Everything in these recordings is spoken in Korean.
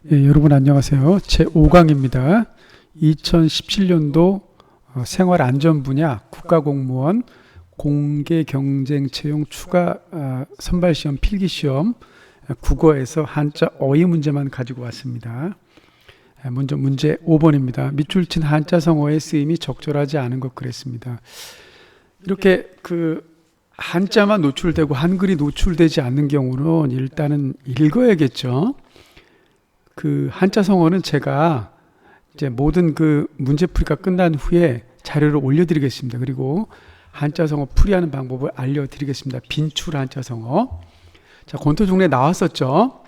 여러분 안녕하세요. 제5강입니다. 2017년도 생활안전 분야 국가공무원 공개경쟁채용 추가 선발시험 필기시험 국어에서 한자 어휘 문제만 가지고 왔습니다. 먼저 문제 5번입니다. 밑줄 친 한자 성어의 쓰임이 적절하지 않은 것 그랬습니다. 이렇게 한자만 노출되고 한글이 노출되지 않는 경우는 일단은 읽어야겠죠. 한자 성어는 제가 이제 모든 문제풀이가 끝난 후에 자료를 올려드리겠습니다. 그리고 한자 성어 풀이하는 방법을 알려드리겠습니다. 빈출 한자 성어. 자, 권토 중례 나왔었죠.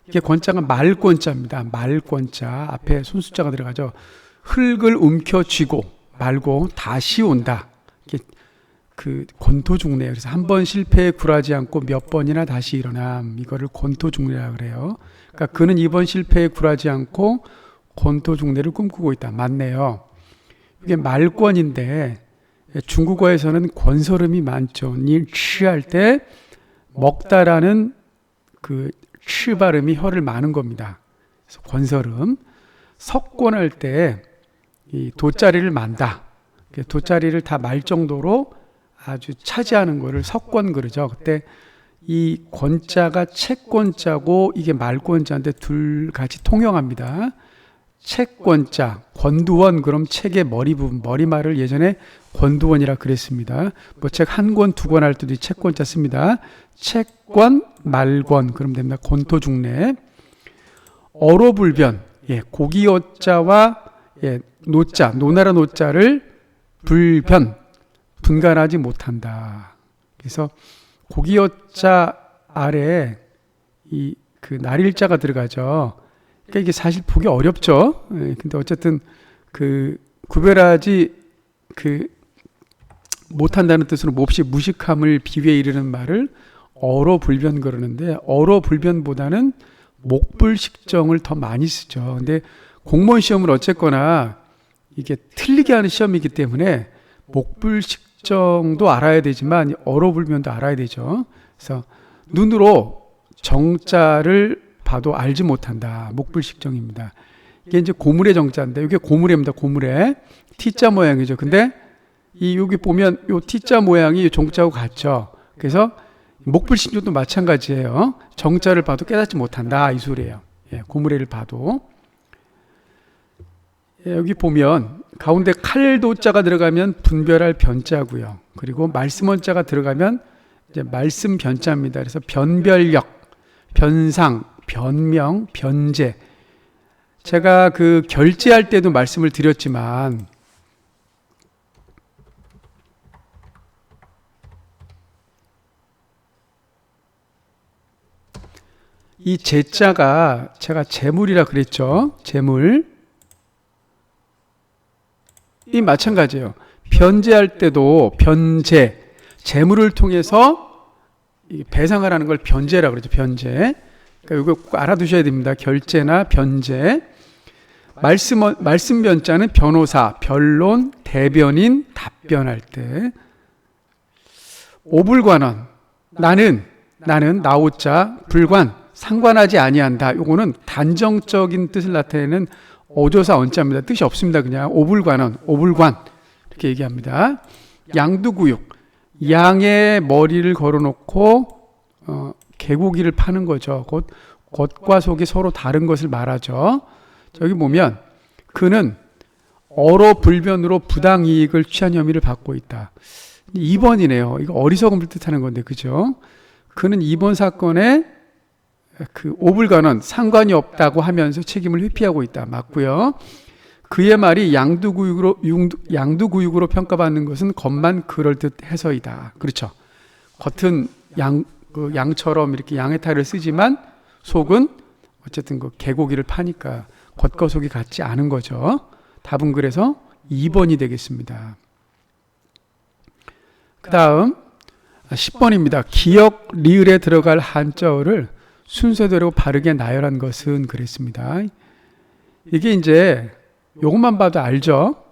이게 권자가 말권자입니다. 말권자 앞에 손숫자가 들어가죠. 흙을 움켜쥐고 말고 다시 온다. 이게 권토중례. 그래서 한 번 실패에 굴하지 않고 몇 번이나 다시 일어남. 이거를 권토중례라 그래요. 그러니까 그는 이번 실패에 굴하지 않고 권토중례를 꿈꾸고 있다. 맞네요. 이게 말권인데 중국어에서는 권설음이 많죠. 니 취할 때 먹다라는 치 발음이 혀를 마는 겁니다. 그래서 권설음. 석권할 때 이 돗자리를 만다. 돗자리를 다 말 정도로 아주 차지하는 거를 석권 그러죠. 그때 이 권자가 채권자고 이게 말권자인데 둘 같이 통용합니다. 채권자, 권두원, 그럼 책의 머리 부분, 머리말을 예전에 권두원이라 그랬습니다. 뭐 책 한 권, 두 권 할 때도 이 채권자 씁니다. 채권, 말권, 그럼 됩니다. 권토중례. 어로불변, 고기어자와 노자, 노나라 노자를 불변, 분간하지 못한다. 그래서 고기어자 아래에 날일자가 들어가죠. 그러니까 이게 사실 보기 어렵죠. 근데 어쨌든 구별하지 못한다는 뜻으로 몹시 무식함을 비유에 이르는 말을 어로불변 그러는데, 어로불변보다는 목불식정을 더 많이 쓰죠. 근데 공무원 시험은 어쨌거나 이게 틀리게 하는 시험이기 때문에 목불식정도 알아야 되지만 어로불변도 알아야 되죠. 그래서 눈으로 정자를 봐도 알지 못한다. 목불식정입니다. 이게 이제 고물의 정자인데 이게 고물입니다. 고물의 T자 모양이죠. 근데 여기 보면 이 T자 모양이 종자하고 같죠. 그래서 목불식정도 마찬가지예요. 정자를 봐도 깨닫지 못한다 이 소리예요. 고물의를 봐도. 여기 보면 가운데 칼도자가 들어가면 분별할 변자고요. 그리고 말씀원자가 들어가면 이제 말씀 변자입니다. 그래서 변별력, 변상, 변명, 변제. 제가 결제할 때도 말씀을 드렸지만 이 제자가 제가 재물이라 그랬죠. 재물. 이 마찬가지예요. 변제할 때도 변제, 재물을 통해서 배상을 하는 걸 변제라고 그러죠. 변제. 그러니까 이거 꼭 알아두셔야 됩니다. 결제나 변제. 말씀 변자는 변호사, 변론, 대변인, 답변할 때. 오불관원. 나는 나오자, 불관, 상관하지 아니한다. 요거는 단정적인 뜻을 나타내는 어조사 언자입니다. 뜻이 없습니다. 그냥 오불관원, 오불관 이렇게 얘기합니다. 양두구육, 양의 머리를 걸어놓고 개고기를 파는 거죠. 곧 겉과 속이 서로 다른 것을 말하죠. 저기 보면 그는 어로불변으로 부당이익을 취한 혐의를 받고 있다. 2번이네요. 이거 어리석음을 뜻하는 건데, 그죠? 그는 이번 사건에 오불관원 상관이 없다고 하면서 책임을 회피하고 있다. 맞고요. 그의 말이 양두구육으로 평가받는 것은 겉만 그럴듯해서이다. 그렇죠. 겉은 양처럼 이렇게 양의 탈을 쓰지만 속은 어쨌든 개고기를 파니까 겉과 속이 같지 않은 거죠. 답은 그래서 2번이 되겠습니다. 그 다음 10번입니다. 기역 리을에 들어갈 한자어를 순서대로 바르게 나열한 것은 그랬습니다. 이게 이제 요것만 봐도 알죠.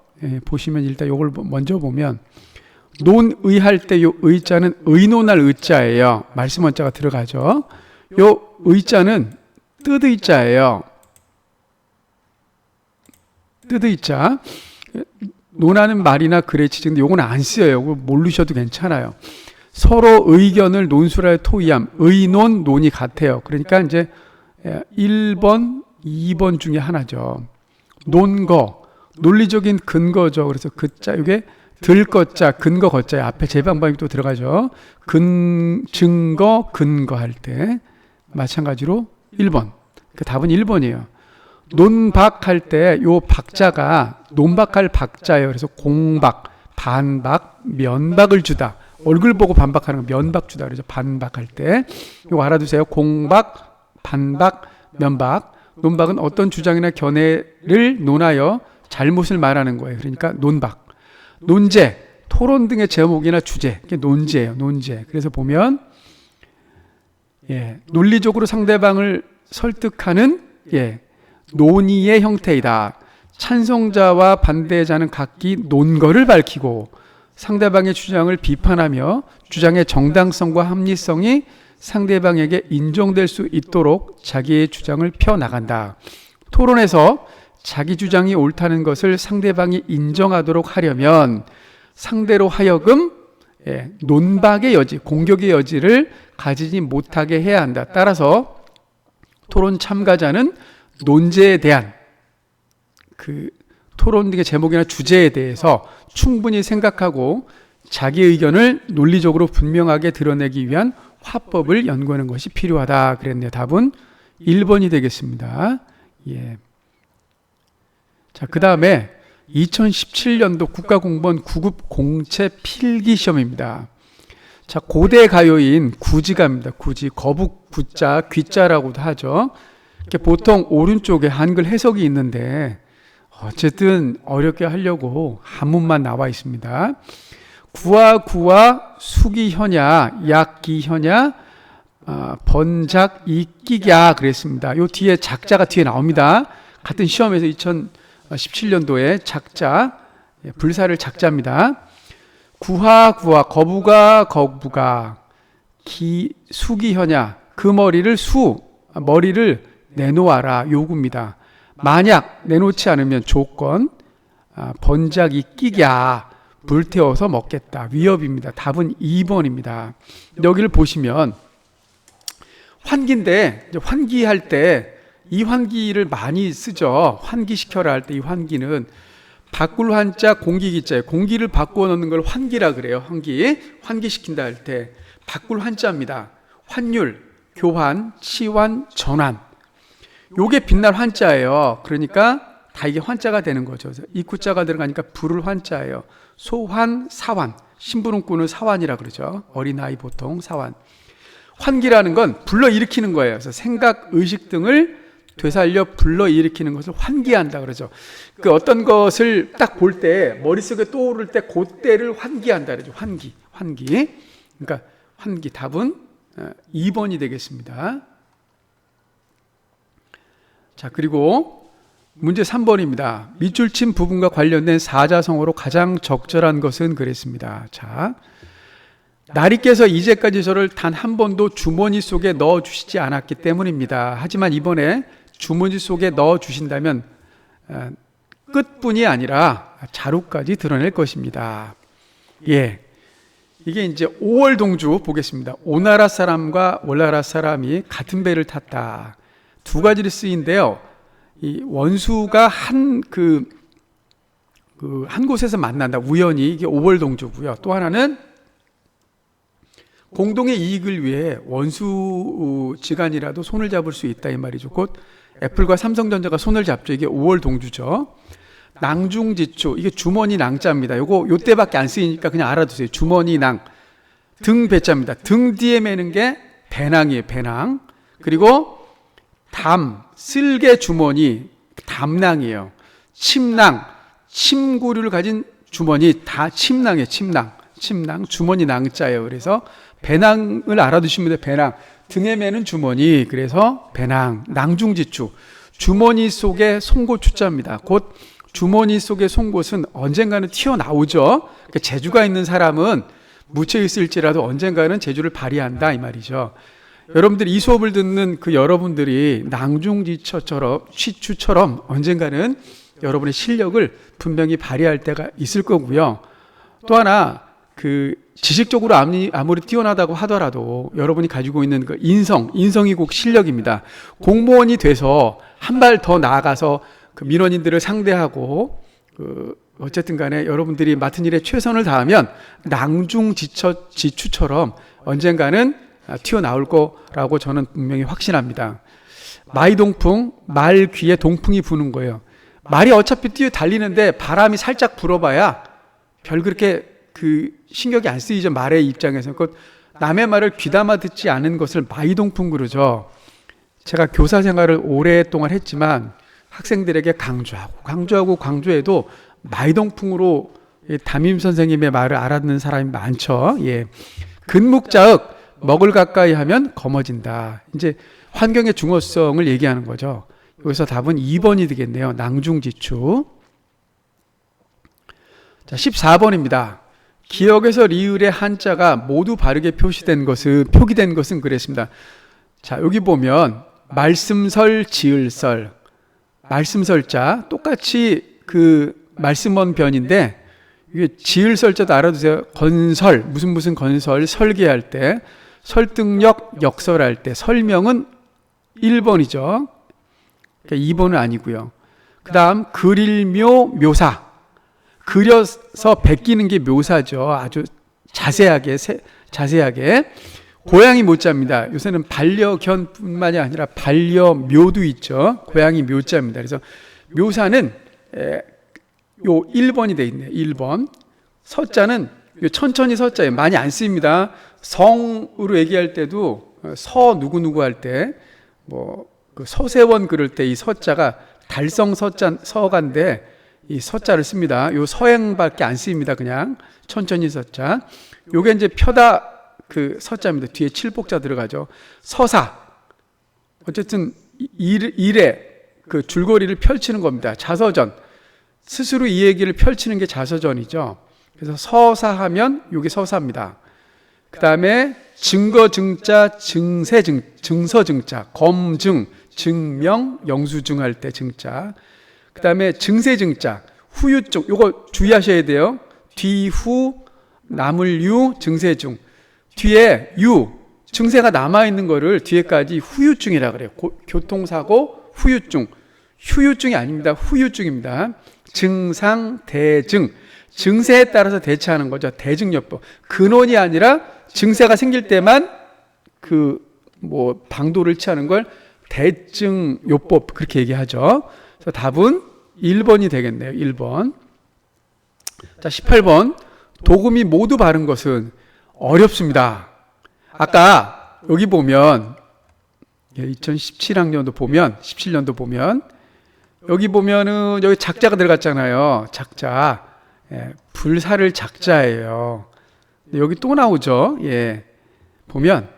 보시면 일단 요걸 먼저 보면 논의할 때 요 의자는 의논할 의자예요. 말씀원자가 들어가죠. 요 의자는 뜻의자예요. 뜻의자. 논하는 말이나 글의 지칭인데 요건 안 쓰여요. 모르셔도 괜찮아요. 서로 의견을 논술하여 토의함. 의논, 논이 같아요. 그러니까 이제 1번, 2번 중에 하나죠. 논거, 논리적인 근거죠. 그래서 그자, 이게 들거자, 근거 거자에 앞에 제방방이 또 들어가죠. 증거, 근거할 때 마찬가지로 1번. 그 답은 1번이에요. 논박할 때 요 박자가 논박할 박자예요. 그래서 공박, 반박, 면박을 주다. 얼굴 보고 반박하는 거 면박 주다. 그래서 반박할 때 이거 알아두세요. 공박, 반박, 면박. 논박은 어떤 주장이나 견해를 논하여 잘못을 말하는 거예요. 그러니까 논박. 논제, 토론 등의 제목이나 주제. 이게 논제예요. 논제. 그래서 보면 논리적으로 상대방을 설득하는 논의의 형태이다. 찬성자와 반대자는 각기 논거를 밝히고 상대방의 주장을 비판하며 주장의 정당성과 합리성이 상대방에게 인정될 수 있도록 자기의 주장을 펴나간다. 토론에서 자기 주장이 옳다는 것을 상대방이 인정하도록 하려면 상대로 하여금 논박의 여지, 공격의 여지를 가지지 못하게 해야 한다. 따라서 토론 참가자는 논제에 대한 그 토론 등의 제목이나 주제에 대해서 충분히 생각하고 자기 의견을 논리적으로 분명하게 드러내기 위한 화법을 연구하는 것이 필요하다 그랬네요. 답은 1번이 되겠습니다. 자, 그 다음에 2017년도 국가공무원 9급 공채 필기시험입니다. 자, 고대 가요인 구지가입니다. 구지, 거북 구자, 귀자라고도 하죠. 보통 오른쪽에 한글 해석이 있는데 어쨌든 어렵게 하려고 한문만 나와 있습니다. 구와 수기현야, 약기현야, 번작 이끼야 그랬습니다. 요 뒤에 작자가 뒤에 나옵니다. 같은 시험에서 2017년도에 작자, 불사를 작자입니다. 구하, 거부가, 수기현야, 그 머리를 머리를 내놓아라 요구입니다. 만약 내놓지 않으면 조건, 번작이 끼야 불태워서 먹겠다 위협입니다. 답은 2번입니다. 여기를 보시면 환기인데 이제 환기할 때 이 환기를 많이 쓰죠. 환기시켜라 할 때 이 환기는 바꿀 환자 공기기자예요. 공기를 바꾸어 놓는 걸 환기라 그래요. 환기시킨다 할 때 바꿀 환자입니다. 환율, 교환, 치환, 전환. 요게 빛날 환자예요. 그러니까 다 이게 환자가 되는 거죠. 이구자가 들어가니까 부를 환자예요. 소환, 사환. 심부름꾼은 사환이라 그러죠. 어린아이 보통 사환. 환기라는 건 불러일으키는 거예요. 그래서 생각, 의식 등을 되살려 불러일으키는 것을 환기한다 그러죠. 그 어떤 것을 딱 볼 때 머릿속에 떠오를 때 그때를 환기한다 그러죠. 환기. 그러니까 환기 답은 2번이 되겠습니다. 자, 그리고 문제 3번입니다. 밑줄 친 부분과 관련된 사자성어로 가장 적절한 것은 그랬습니다. 자, 나리께서 이제까지 저를 단 한 번도 주머니 속에 넣어 주시지 않았기 때문입니다. 하지만 이번에 주머니 속에 넣어 주신다면 끝뿐이 아니라 자루까지 드러낼 것입니다. 이게 이제 5월 동주 보겠습니다. 오나라 사람과 월나라 사람이 같은 배를 탔다. 두 가지를 쓰인데요. 이 원수가 한 곳에서 만난다. 우연히 이게 5월 동주고요. 또 하나는 공동의 이익을 위해 원수지간이라도 손을 잡을 수 있다 이 말이죠. 곧 애플과 삼성전자가 손을 잡죠. 이게 5월 동주죠. 낭중지추, 이게 주머니 낭자입니다. 요때밖에 안 쓰이니까 그냥 알아두세요. 주머니 낭. 등 배자입니다. 등 뒤에 매는 게 배낭이에요. 배낭. 그리고 담, 쓸개 주머니, 담낭이에요. 침낭, 침구류를 가진 주머니, 다 침낭이에요. 침낭, 주머니 낭자예요. 그래서 배낭을 알아두시면 돼요. 배낭. 등에 매는 주머니, 그래서 배낭, 낭중지추. 주머니 속에 송곳추자입니다. 곧 주머니 속의 송곳은 언젠가는 튀어나오죠. 그러니까 재주가 있는 사람은 묻혀 있을지라도 언젠가는 재주를 발휘한다 이 말이죠. 여러분들이 이 수업을 듣는 그 여러분들이 낭중지추처럼 언젠가는 여러분의 실력을 분명히 발휘할 때가 있을 거고요. 또 하나 그 지식적으로 아무리 뛰어나다고 하더라도 여러분이 가지고 있는 그 인성이 곧 실력입니다. 공무원이 돼서 한 발 더 나아가서 그 민원인들을 상대하고 어쨌든 간에 여러분들이 맡은 일에 최선을 다하면 낭중지추처럼 언젠가는 튀어나올 거라고 저는 분명히 확신합니다. 마이동풍, 말 귀에 동풍이 부는 거예요. 말이 어차피 뛰어 달리는데 바람이 살짝 불어봐야 별 그렇게 그 신경이 안 쓰이죠. 말의 입장에서. 남의 말을 귀담아 듣지 않은 것을 마이동풍 그러죠. 제가 교사 생활을 오랫동안 했지만 학생들에게 강조해도 마이동풍으로 담임 선생님의 말을 알아듣는 사람이 많죠. 예. 근묵자흑, 먹을 가까이 하면 검어진다. 이제 환경의 중요성을 얘기하는 거죠. 여기서 답은 2번이 되겠네요. 낭중지추. 자, 14번입니다. 기역에서 리을의 한자가 모두 바르게 표기된 것은 그랬습니다. 자, 여기 보면 말씀설, 지을설, 말씀설자 똑같이 그 말씀원 변인데 이게 지을설자도 알아두세요. 건설, 무슨 건설, 설계할 때, 설득력, 역설할 때, 설명은 1번이죠. 그러니까 2번은 아니고요. 그 다음 그릴묘, 묘사. 그려서 베끼는 게 묘사죠. 아주 자세하게. 고양이 모자입니다. 요새는 반려견뿐만이 아니라 반려묘도 있죠. 고양이 묘자입니다. 그래서 묘사는 요 1번이 되어 있네요. 1번. 서자는 천천히 서자예요. 많이 안 씁니다. 성으로 얘기할 때도 서 누구누구 할 때 그 서세원 그럴 때 이 서자가 달성 서가인데 이 서자를 씁니다. 요 서행밖에 안 쓰입니다. 그냥 천천히 서자. 요게 이제 펴다 그 서자입니다. 뒤에 칠복자 들어가죠. 서사. 어쨌든 일에 그 줄거리를 펼치는 겁니다. 자서전. 스스로 이 얘기를 펼치는 게 자서전이죠. 그래서 서사하면 요게 서사입니다. 그 다음에 증거 증자, 증서 증자, 검증, 증명, 영수증 할 때 증자. 그 다음에 증세 증자, 후유증. 요거 주의하셔야 돼요. 뒤후, 남을 유, 증세중. 뒤에 유, 증세가 남아있는 거를 뒤에까지 후유증이라 그래요. 교통사고, 후유증. 휴유증이 아닙니다. 후유증입니다. 증상, 대증. 증세에 따라서 대처하는 거죠. 대증요법. 근원이 아니라 증세가 생길 때만 방도를 취하는 걸 대증요법 그렇게 얘기하죠. 그래서 답은 1번이 되겠네요. 1번. 자, 18번. 도금이 모두 바른 것은 어렵습니다. 아까 여기 보면 2017학년도 보면 17년도 보면 여기 보면은 여기 작자가 들어갔잖아요. 작자. 불사를 작자예요. 여기 또 나오죠. 예. 보면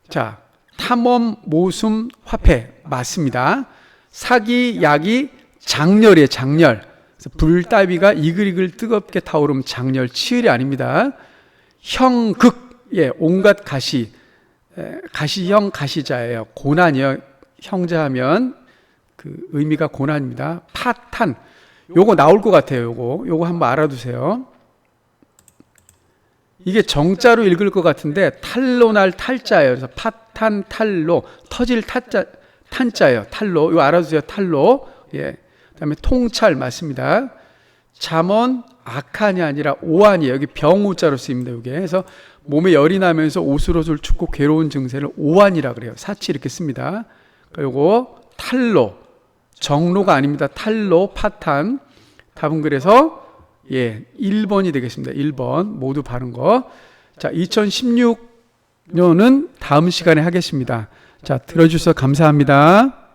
자, 탐험, 모숨, 화폐 맞습니다. 사기, 야기, 장렬이에요. 장렬. 그래서 불따비가 이글이글 뜨겁게 타오르면 장렬, 치열이 아닙니다. 형극, 예, 온갖 가시, 가시형 가시자예요. 고난이요. 형자하면 그 의미가 고난입니다. 파탄, 요거 나올 것 같아요. 요거 한번 알아두세요. 이게 정자로 읽을 것 같은데 탈로날 탈자예요. 그래서 파탄, 탈로, 터질 탄자예요. 탈로, 이거 알아두세요. 탈로. 예. 그다음에 통찰 맞습니다. 잠언 악한이 아니라 오한이에요. 여기 병우자로 쓰입니다. 이게. 그래서 몸에 열이 나면서 오슬오슬 춥고 괴로운 증세를 오한이라 그래요. 사치 이렇게 씁니다. 그리고 탈로, 정로가 아닙니다. 탈로, 파탄. 답은 그래서 1번이 되겠습니다. 1번 모두 바른 거. 자, 2016년은 다음 시간에 하겠습니다. 자, 들어주셔서 감사합니다.